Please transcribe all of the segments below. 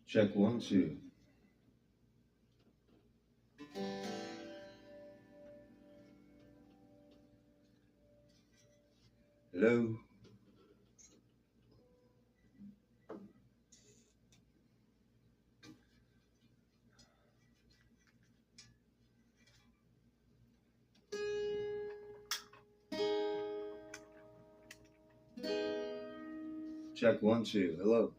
Check 1, 2. Hello. Check 1, 2. Hello.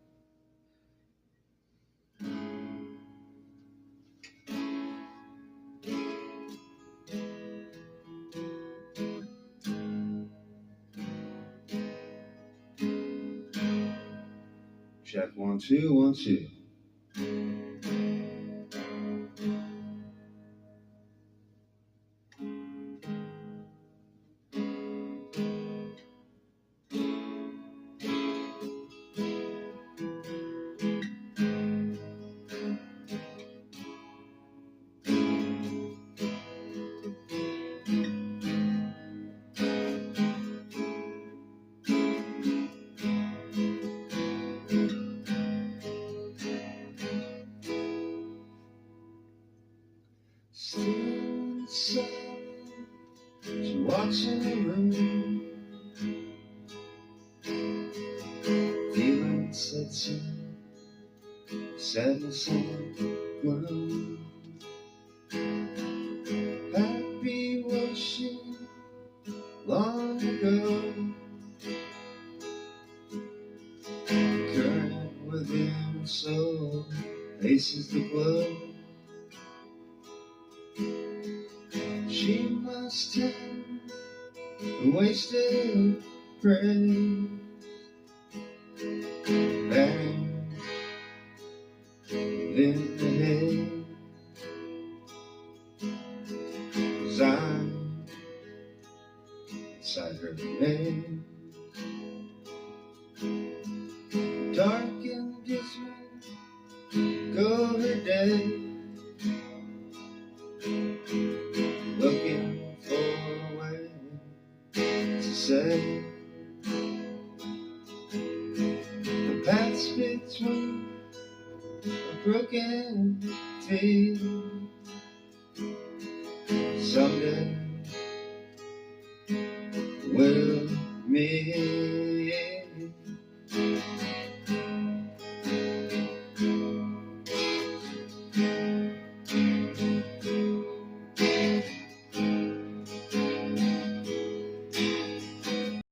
Check 1, 2, 1, 2. Still inside, she's watching the moon, feeling such a sadness and gloom. Happy was she long ago, current within her soul faces the glow. She must have wasted praise, bang in the head, 'cause I'm inside her head. Dark and dismal go her day, looking for a way to say the paths between a broken field. Someday we'll meet.